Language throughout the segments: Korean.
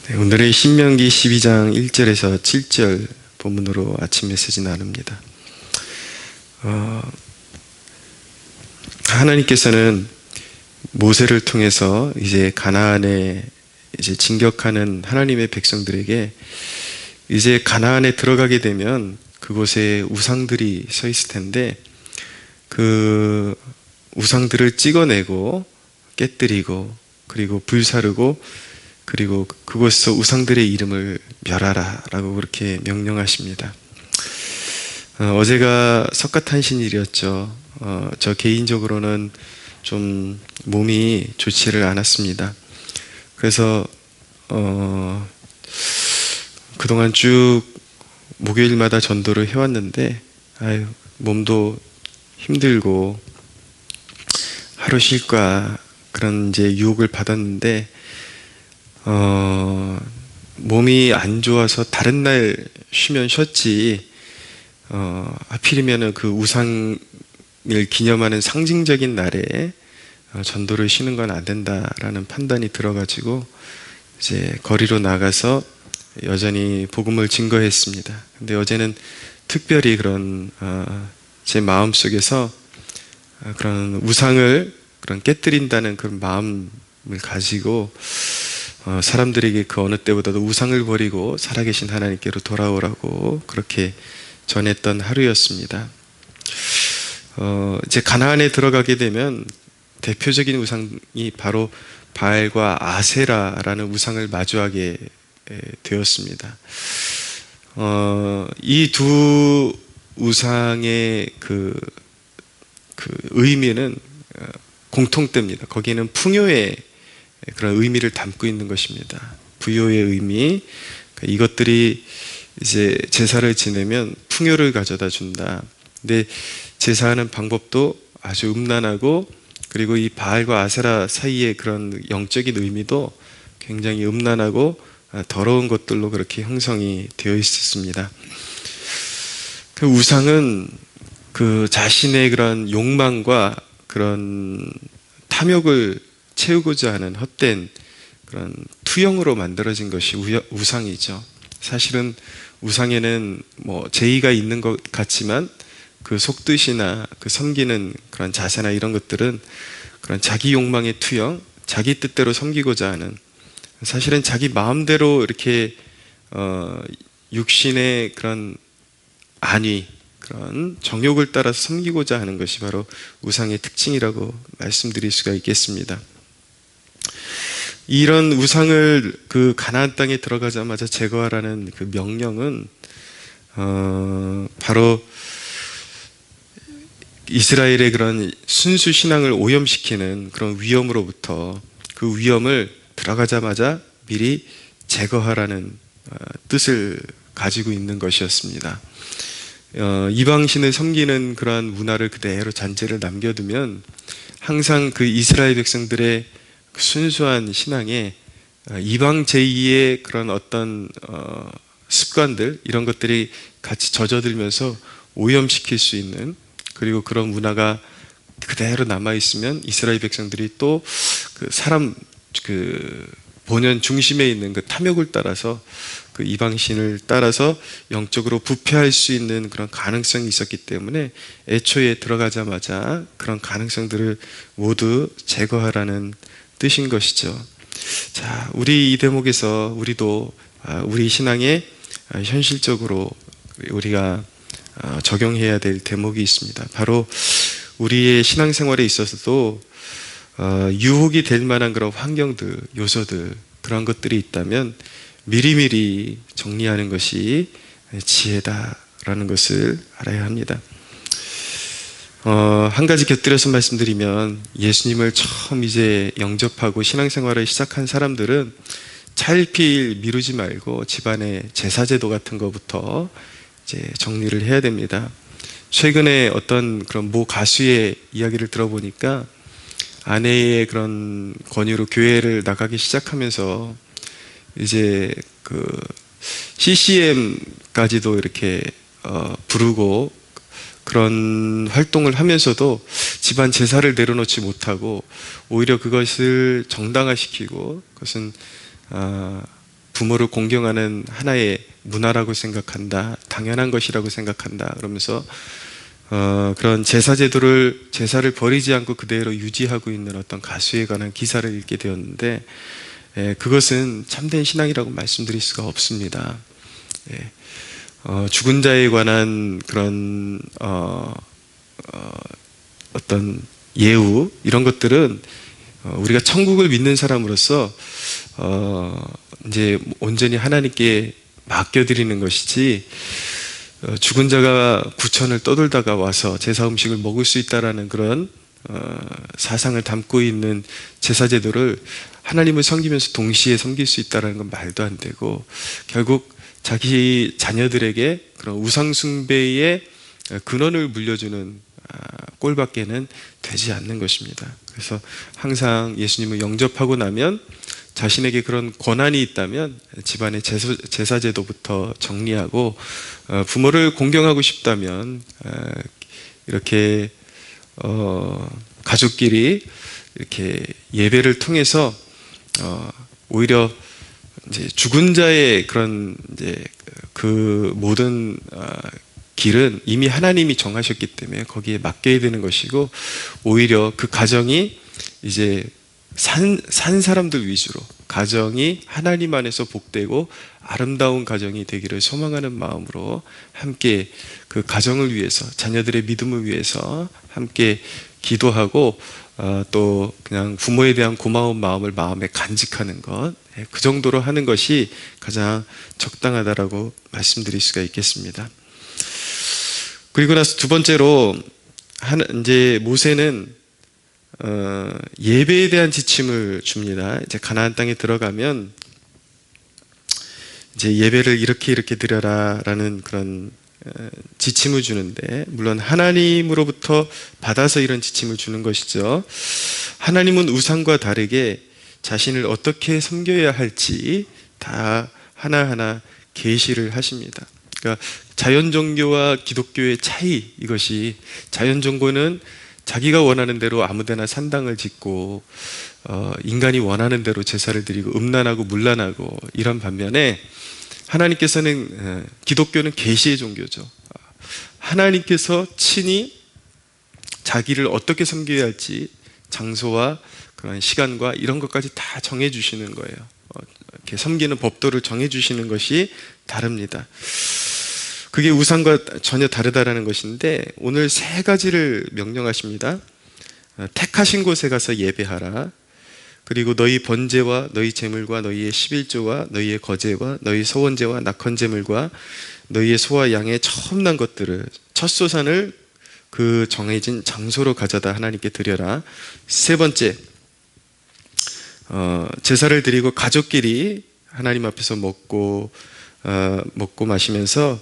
네, 오늘은 신명기 12장 1절에서 7절 본문으로 아침 메시지 나눕니다. 하나님께서는 모세를 통해서 이제 가나안에 진격하는 하나님의 백성들에게 이제 가나안에 들어가게 되면 그곳에 우상들이 서 있을 텐데 그 우상들을 찍어내고 깨뜨리고 그리고 불사르고 그리고 그곳에서 우상들의 이름을 멸하라 라고 그렇게 명령하십니다. 어제가 석가탄신일이었죠. 저 개인적으로는 좀 몸이 좋지를 않았습니다. 그래서 그동안 쭉 목요일마다 전도를 해왔는데 몸도 힘들고 하루 쉴까 그런 이제 유혹을 받았는데 몸이 안 좋아서 다른 날 쉬면 쉬었지 하필이면 그 우상을 기념하는 상징적인 날에 전도를 쉬는 건 안 된다라는 판단이 들어가지고 이제 거리로 나가서 여전히 복음을 증거했습니다. 근데 어제는 특별히 그런 제 마음 속에서 그런 우상을 그런 깨뜨린다는 그런 마음을 가지고 사람들에게 그 어느 때보다도 우상을 버리고 살아계신 하나님께로 돌아오라고 그렇게 전했던 하루였습니다. 이제 가나안에 들어가게 되면 대표적인 우상이 바로 바알과 아세라라는 우상을 마주하게 되었습니다. 이 두 우상의 그 의미는 공통됩니다. 거기에는 풍요의 그런 의미를 담고 있는 것입니다. 부요의 의미, 이것들이 이제 제사를 지내면 풍요를 가져다 준다. 근데 제사하는 방법도 아주 음란하고 그리고 이 바알과 아세라 사이의 그런 영적인 의미도 굉장히 음란하고 더러운 것들로 그렇게 형성이 되어 있었습니다. 그 우상은 그 자신의 그런 욕망과 그런 탐욕을 채우고자 하는 헛된 그런 투영으로 만들어진 것이 우상이죠. 사실은 우상에는 뭐 제의가 있는 것 같지만 그 속뜻이나 그 섬기는 그런 자세나 이런 것들은 그런 자기 욕망의 투영, 자기 뜻대로 섬기고자 하는, 사실은 자기 마음대로 이렇게 육신의 그런 안위, 그런 정욕을 따라서 섬기고자 하는 것이 바로 우상의 특징이라고 말씀드릴 수가 있겠습니다. 이런 우상을 그 가나안 땅에 들어가자마자 제거하라는 그 명령은 바로 이스라엘의 그런 순수 신앙을 오염시키는 그런 위험으로부터 그 위험을 들어가자마자 미리 제거하라는 뜻을 가지고 있는 것이었습니다. 이방신을 섬기는 그러한 문화를 그대로 잔재를 남겨두면 항상 그 이스라엘 백성들의 순수한 신앙에 이방 제2의 그런 어떤 습관들, 이런 것들이 같이 젖어들면서 오염시킬 수 있는, 그리고 그런 문화가 그대로 남아있으면 이스라엘 백성들이 또 그 사람 그 본연 중심에 있는 그 탐욕을 따라서 그 이방신을 따라서 영적으로 부패할 수 있는 그런 가능성이 있었기 때문에 애초에 들어가자마자 그런 가능성들을 모두 제거하라는 뜻인 것이죠. 자, 우리 이 대목에서 우리도 우리 신앙에 현실적으로 우리가 적용해야 될 대목이 있습니다. 바로 우리의 신앙생활에 있어서도 유혹이 될 만한 그런 환경들, 요소들, 그런 것들이 있다면 미리미리 정리하는 것이 지혜다라는 것을 알아야 합니다. 한 가지 곁들여서 말씀드리면, 예수님을 처음 이제 영접하고 신앙생활을 시작한 사람들은 차일피일 미루지 말고 집안의 제사제도 같은 것부터 이제 정리를 해야 됩니다. 최근에 어떤 그런 모 가수의 이야기를 들어보니까 아내의 그런 권유로 교회를 나가기 시작하면서 이제 그 CCM까지도 이렇게 부르고 그런 활동을 하면서도 집안 제사를 내려놓지 못하고 오히려 그것을 정당화시키고 그것은 부모를 공경하는 하나의 문화라고 생각한다, 당연한 것이라고 생각한다 그러면서 그런 제사를 버리지 않고 그대로 유지하고 있는 어떤 가수에 관한 기사를 읽게 되었는데, 그것은 참된 신앙이라고 말씀드릴 수가 없습니다. 죽은 자에 관한 그런 어떤 예우 이런 것들은 우리가 천국을 믿는 사람으로서 이제 온전히 하나님께 맡겨드리는 것이지, 죽은 자가 구천을 떠돌다가 와서 제사 음식을 먹을 수 있다라는 그런 사상을 담고 있는 제사제도를 하나님을 섬기면서 동시에 섬길 수 있다라는 건 말도 안 되고, 결국 자기 자녀들에게 그런 우상숭배의 근원을 물려주는 꼴밖에는 되지 않는 것입니다. 그래서 항상 예수님을 영접하고 나면 자신에게 그런 권한이 있다면 집안의 제사제도부터 정리하고, 부모를 공경하고 싶다면 이렇게 가족끼리 이렇게 예배를 통해서 오히려 이제 죽은 자의 그런 이제 그 모든 길은 이미 하나님이 정하셨기 때문에 거기에 맡겨야 되는 것이고, 오히려 그 가정이 이제 산 사람들 위주로, 가정이 하나님 안에서 복되고 아름다운 가정이 되기를 소망하는 마음으로 함께 그 가정을 위해서, 자녀들의 믿음을 위해서 함께 기도하고, 또 그냥 부모에 대한 고마운 마음을 마음에 간직하는 것, 그 정도로 하는 것이 가장 적당하다라고 말씀드릴 수가 있겠습니다. 그리고 나서 두 번째로 이제 모세는 예배에 대한 지침을 줍니다. 이제 가나안 땅에 들어가면 이제 예배를 이렇게 드려라라는 그런 지침을 주는데, 물론 하나님으로부터 받아서 이런 지침을 주는 것이죠. 하나님은 우상과 다르게 자신을 어떻게 섬겨야 할지 다 하나하나 계시를 하십니다. 그러니까 자연 종교와 기독교의 차이, 이것이 자연 종교는 자기가 원하는 대로 아무데나 산당을 짓고 인간이 원하는 대로 제사를 드리고 음란하고 문란하고 이런 반면에, 하나님께서는, 기독교는 계시의 종교죠. 하나님께서 친히 자기를 어떻게 섬겨야 할지 장소와 그런 시간과 이런 것까지 다 정해주시는 거예요. 이렇게 섬기는 법도를 정해주시는 것이 다릅니다. 그게 우상과 전혀 다르다라는 것인데, 오늘 세 가지를 명령하십니다. 택하신 곳에 가서 예배하라. 그리고 너희 번제와 너희 제물과 너희의 11조와 너희의 거제와 너희 소원제와 낙헌제물과 너희의 소와 양의 처음 난 것들을, 첫소산을 그 정해진 장소로 가져다 하나님께 드려라. 세 번째, 제사를 드리고 가족끼리 하나님 앞에서 먹고 마시면서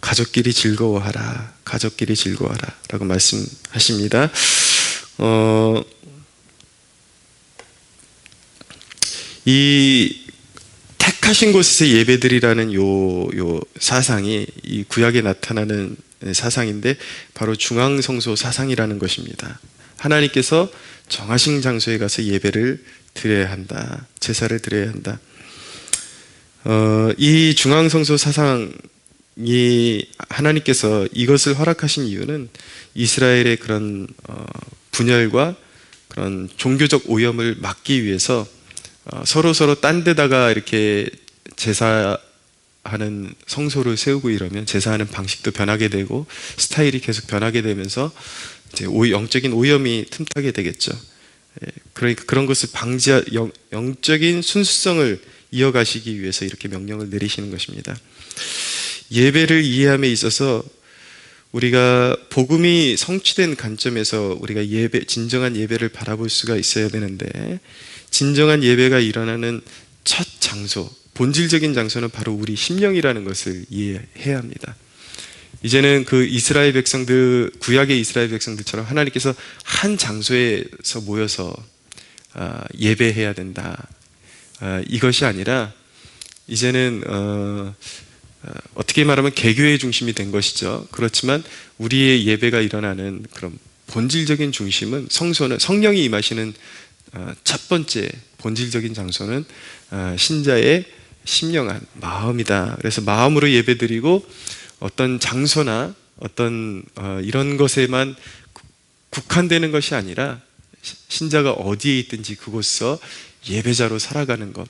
가족끼리 즐거워하라, 가족끼리 즐거워하라 라고 말씀하십니다. 이 택하신 곳에서 예배드리라는 요 사상이 이 구약에 나타나는 사상인데, 바로 중앙성소 사상이라는 것입니다. 하나님께서 정하신 장소에 가서 예배를 드려야 한다, 제사를 드려야 한다. 이 중앙성소 사상이, 하나님께서 이것을 허락하신 이유는 이스라엘의 그런 분열과 그런 종교적 오염을 막기 위해서, 서로 딴 데다가 이렇게 제사하는 성소를 세우고 이러면 제사하는 방식도 변하게 되고 스타일이 계속 변하게 되면서 이제 영적인 오염이 틈타게 되겠죠. 그러니까 그런 것을 영적인 순수성을 이어가시기 위해서 이렇게 명령을 내리시는 것입니다. 예배를 이해함에 있어서 우리가 복음이 성취된 관점에서 우리가 진정한 예배를 바라볼 수가 있어야 되는데, 진정한 예배가 일어나는 첫 장소, 본질적인 장소는 바로 우리 심령이라는 것을 이해해야 합니다. 이제는 그 이스라엘 백성들, 구약의 이스라엘 백성들처럼 하나님께서 한 장소에서 모여서 예배해야 된다, 이것이 아니라 이제는 어떻게 말하면 개교의 중심이 된 것이죠. 그렇지만 우리의 예배가 일어나는 그런 본질적인 중심은, 성소는, 성령이 임하시는 첫 번째 본질적인 장소는 신자의 심령한 마음이다. 그래서 마음으로 예배드리고 어떤 장소나 어떤 이런 것에만 국한되는 것이 아니라 신자가 어디에 있든지 그곳서 예배자로 살아가는 것,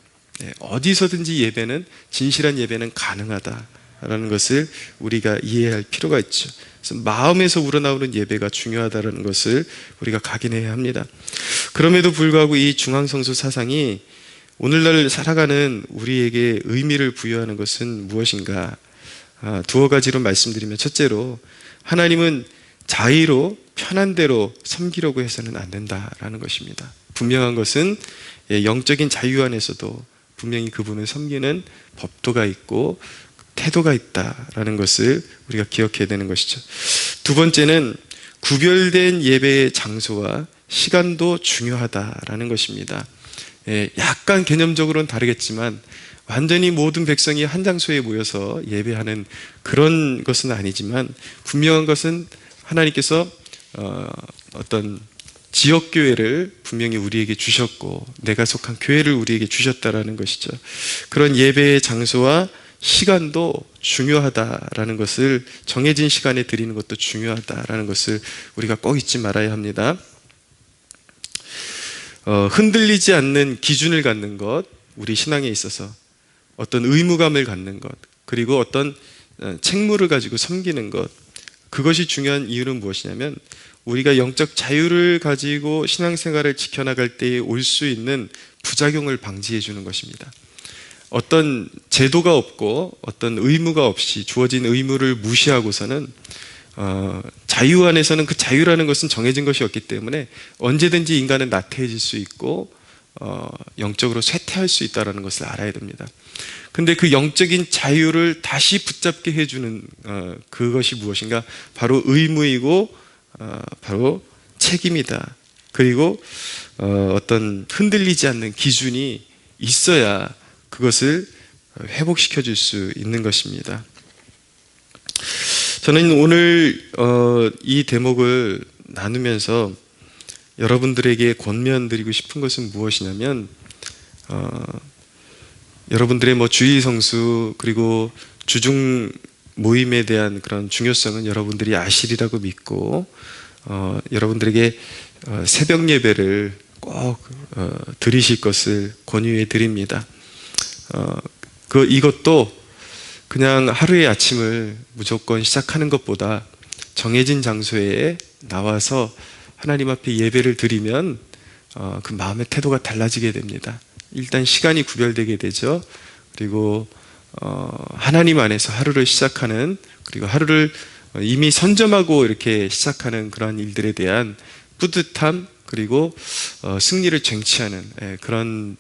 어디서든지 예배는, 진실한 예배는 가능하다라는 것을 우리가 이해할 필요가 있죠. 그래서 마음에서 우러나오는 예배가 중요하다는 것을 우리가 각인해야 합니다. 그럼에도 불구하고 이 중앙성소 사상이 오늘날 살아가는 우리에게 의미를 부여하는 것은 무엇인가? 두어 가지로 말씀드리면, 첫째로 하나님은 자의로 편한 대로 섬기려고 해서는 안 된다라는 것입니다. 분명한 것은 영적인 자유 안에서도 분명히 그분을 섬기는 법도가 있고 태도가 있다라는 것을 우리가 기억해야 되는 것이죠. 두 번째는 구별된 예배의 장소와 시간도 중요하다라는 것입니다. 약간 개념적으로는 다르겠지만 완전히 모든 백성이 한 장소에 모여서 예배하는 그런 것은 아니지만, 분명한 것은 하나님께서 어떤 지역교회를 분명히 우리에게 주셨고 내가 속한 교회를 우리에게 주셨다라는 것이죠. 그런 예배의 장소와 시간도 중요하다라는 것을, 정해진 시간에 드리는 것도 중요하다라는 것을 우리가 꼭 잊지 말아야 합니다. 흔들리지 않는 기준을 갖는 것, 우리 신앙에 있어서 어떤 의무감을 갖는 것, 그리고 어떤 책무를 가지고 섬기는 것, 그것이 중요한 이유는 무엇이냐면, 우리가 영적 자유를 가지고 신앙생활을 지켜나갈 때에 올 수 있는 부작용을 방지해 주는 것입니다. 어떤 제도가 없고 어떤 의무가 없이 주어진 의무를 무시하고서는 자유 안에서는 그 자유라는 것은 정해진 것이 없기 때문에 언제든지 인간은 나태해질 수 있고 영적으로 쇠퇴할 수 있다는 것을 알아야 됩니다. 근데 그 영적인 자유를 다시 붙잡게 해주는 그것이 무엇인가? 바로 의무이고 바로 책임이다. 그리고 어떤 흔들리지 않는 기준이 있어야 그것을 회복시켜 줄 수 있는 것입니다. 저는 오늘 이 대목을 나누면서 여러분들에게 권면드리고 싶은 것은 무엇이냐면, 여러분들의 주의 성수 그리고 주중 모임에 대한 그런 중요성은 여러분들이 아시리라고 믿고, 여러분들에게 새벽 예배를 꼭 드리실 것을 권유해 드립니다. 이것도 그냥 하루의 아침을 무조건 시작하는 것보다 정해진 장소에 나와서 하나님 앞에 예배를 드리면 그 마음의 태도가 달라지게 됩니다. 일단 시간이 구별되게 되죠. 그리고 하나님 안에서 하루를 시작하는, 그리고 하루를 이미 선점하고 이렇게 시작하는 그런 일들에 대한 뿌듯함, 그리고 승리를 쟁취하는 그런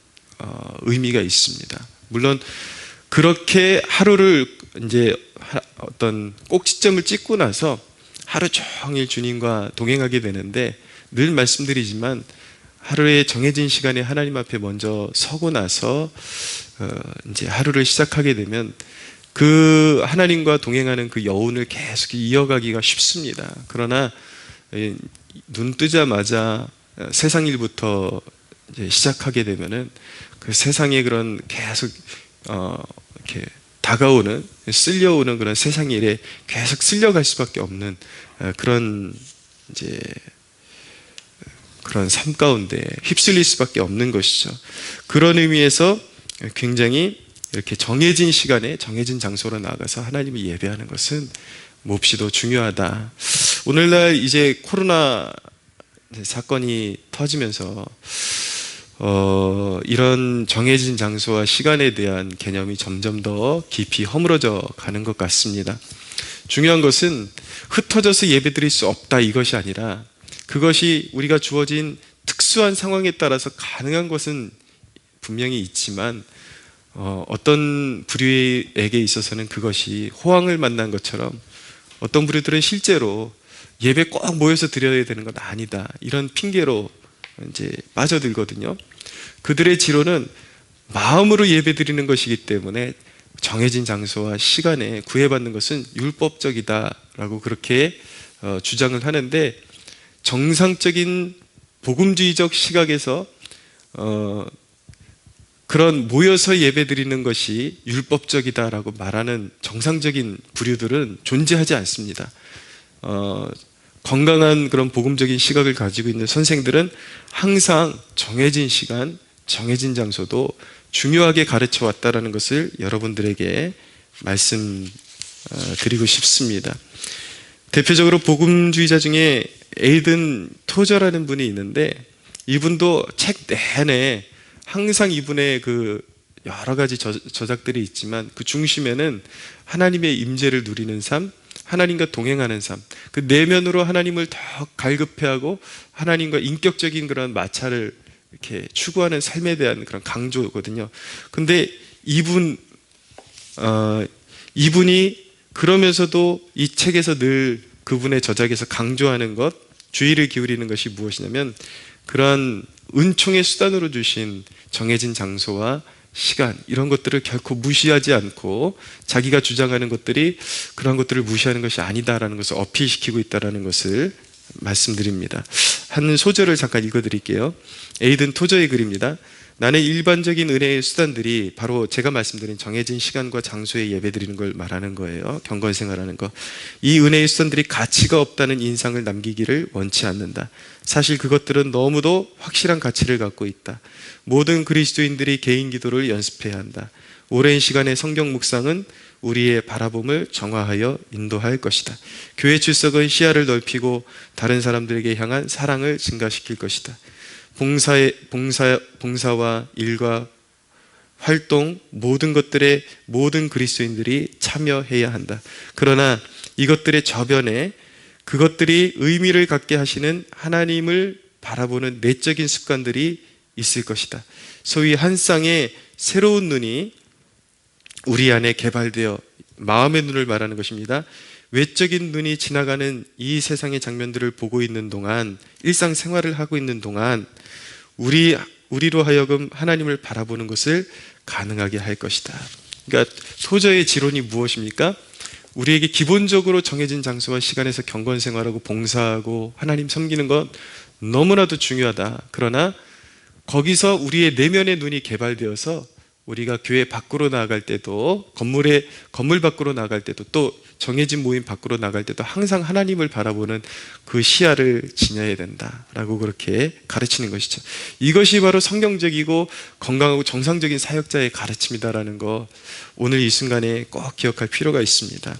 의미가 있습니다. 물론 그렇게 하루를 이제 어떤 꼭지점을 찍고 나서 하루 종일 주님과 동행하게 되는데, 늘 말씀드리지만 하루의 정해진 시간에 하나님 앞에 먼저 서고 나서 이제 하루를 시작하게 되면 그 하나님과 동행하는 그 여운을 계속 이어가기가 쉽습니다. 그러나 눈 뜨자마자 세상 일부터 이제 시작하게 되면은 그 세상의 그런 계속 이렇게 다가오는, 쓸려오는 그런 세상 일에 계속 쓸려갈 수밖에 없는 그런 이제 그런 삶 가운데 휩쓸릴 수밖에 없는 것이죠. 그런 의미에서 굉장히 이렇게 정해진 시간에 정해진 장소로 나가서 하나님을 예배하는 것은 몹시도 중요하다. 오늘날 이제 코로나 사건이 터지면서 이런 정해진 장소와 시간에 대한 개념이 점점 더 깊이 허물어져 가는 것 같습니다. 중요한 것은 흩어져서 예배드릴 수 없다 이것이 아니라, 그것이 우리가 주어진 특수한 상황에 따라서 가능한 것은 분명히 있지만 어떤 부류에게 있어서는 그것이 호황을 만난 것처럼 어떤 부류들은 실제로 예배 꼭 모여서 드려야 되는 건 아니다, 이런 핑계로 이제 빠져들거든요. 그들의 지론은 마음으로 예배 드리는 것이기 때문에 정해진 장소와 시간에 구애받는 것은 율법적이다라고 그렇게 주장을 하는데, 정상적인 복음주의적 시각에서 그런 모여서 예배드리는 것이 율법적이다라고 말하는 정상적인 부류들은 존재하지 않습니다. 건강한 그런 복음적인 시각을 가지고 있는 선생들은 항상 정해진 시간, 정해진 장소도 중요하게 가르쳐 왔다라는 것을 여러분들에게 말씀드리고 싶습니다. 대표적으로 복음주의자 중에 에이든 토저라는 분이 있는데, 이분도 책 내내 항상 이분의 그 여러 가지 저작들이 있지만 그 중심에는 하나님의 임재를 누리는 삶, 하나님과 동행하는 삶, 그 내면으로 하나님을 더 갈급해하고 하나님과 인격적인 그런 마찰을 이렇게 추구하는 삶에 대한 그런 강조거든요. 근데 이분이 그러면서도 이 책에서 늘 그분의 저작에서 강조하는 것, 주의를 기울이는 것이 무엇이냐면, 그러한 은총의 수단으로 주신 정해진 장소와 시간, 이런 것들을 결코 무시하지 않고 자기가 주장하는 것들이 그런 것들을 무시하는 것이 아니다라는 것을 어필시키고 있다는 것을 말씀드립니다. 한 소절을 잠깐 읽어드릴게요. 에이든 토저의 글입니다. 나는 일반적인 은혜의 수단들이 바로 제가 말씀드린 정해진 시간과 장소에 예배드리는 걸 말하는 거예요. 경건생활하는 거. 이 은혜의 수단들이 가치가 없다는 인상을 남기기를 원치 않는다. 사실 그것들은 너무도 확실한 가치를 갖고 있다. 모든 그리스도인들이 개인 기도를 연습해야 한다. 오랜 시간의 성경 묵상은 우리의 바라봄을 정화하여 인도할 것이다. 교회 출석은 시야를 넓히고 다른 사람들에게 향한 사랑을 증가시킬 것이다. 봉사와 일과 활동, 모든 것들에 모든 그리스도인들이 참여해야 한다. 그러나 이것들의 저변에 그것들이 의미를 갖게 하시는 하나님을 바라보는 내적인 습관들이 있을 것이다. 소위 한 쌍의 새로운 눈이 우리 안에 개발되어, 마음의 눈을 말하는 것입니다. 외적인 눈이 지나가는 이 세상의 장면들을 보고 있는 동안, 일상생활을 하고 있는 동안 우리로 하여금 하나님을 바라보는 것을 가능하게 할 것이다. 그러니까 토저의 지론이 무엇입니까? 우리에게 기본적으로 정해진 장소와 시간에서 경건생활하고 봉사하고 하나님 섬기는 것 너무나도 중요하다. 그러나 거기서 우리의 내면의 눈이 개발되어서 우리가 교회 밖으로 나아갈 때도, 건물 밖으로 나아갈 때도, 또 정해진 모임 밖으로 나갈 때도 항상 하나님을 바라보는 그 시야를 지녀야 된다라고 그렇게 가르치는 것이죠. 이것이 바로 성경적이고 건강하고 정상적인 사역자의 가르침이다라는 거, 오늘 이 순간에 꼭 기억할 필요가 있습니다.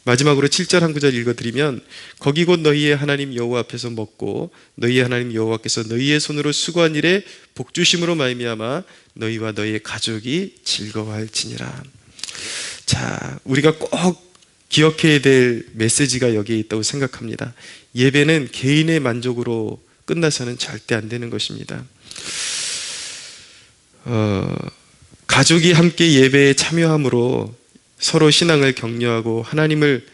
마지막으로 7절 한 구절 읽어드리면, 거기 곧 너희의 하나님 여호와 앞에서 먹고 너희의 하나님 여호와께서 너희의 손으로 수고한 일에 복주심으로 말미암아 너희와 너희의 가족이 즐거워할지니라. 자, 우리가 꼭 기억해야 될 메시지가 여기에 있다고 생각합니다. 예배는 개인의 만족으로 끝나서는 절대 안 되는 것입니다. 가족이 함께 예배에 참여함으로 서로 신앙을 격려하고 하나님을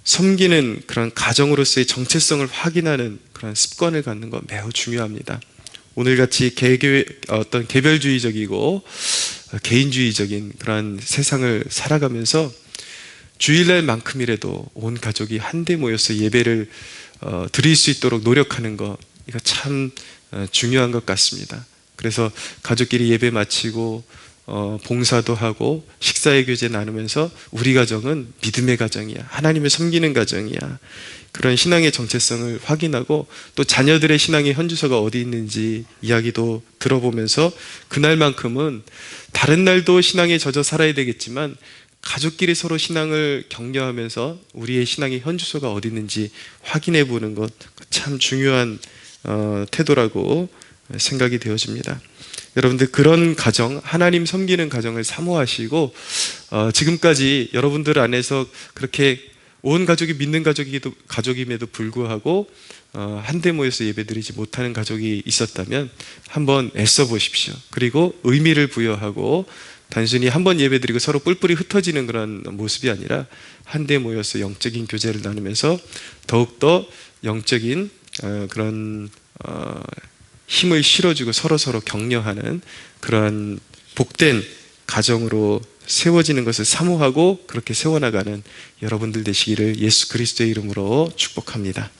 섬기는 그런 가정으로서의 정체성을 확인하는 그런 습관을 갖는 것 매우 중요합니다. 오늘같이 어떤 개별주의적이고 개인주의적인 그런 세상을 살아가면서 주일날만큼이라도 온 가족이 한데 모여서 예배를 드릴 수 있도록 노력하는 것, 이거 참 중요한 것 같습니다. 그래서 가족끼리 예배 마치고 봉사도 하고 식사의 교제 나누면서 우리 가정은 믿음의 가정이야, 하나님을 섬기는 가정이야, 그런 신앙의 정체성을 확인하고 또 자녀들의 신앙의 현주소가 어디 있는지 이야기도 들어보면서 그날만큼은 다른 날도 신앙에 젖어 살아야 되겠지만 가족끼리 서로 신앙을 격려하면서 우리의 신앙의 현주소가 어디 있는지 확인해 보는 것 참 중요한 태도라고 생각이 되어집니다. 여러분들 그런 가정, 하나님 섬기는 가정을 사모하시고 지금까지 여러분들 안에서 그렇게 온 가족이 믿는 가족임에도 불구하고 한데 모여서 예배드리지 못하는 가족이 있었다면 한번 애써 보십시오. 그리고 의미를 부여하고 단순히 한번 예배드리고 서로 뿔뿔이 흩어지는 그런 모습이 아니라 한데 모여서 영적인 교제를 나누면서 더욱더 영적인 그런 힘을 실어주고 서로 격려하는 그러한 복된 가정으로 세워지는 것을 사모하고 그렇게 세워나가는 여러분들 되시기를 예수 그리스도의 이름으로 축복합니다.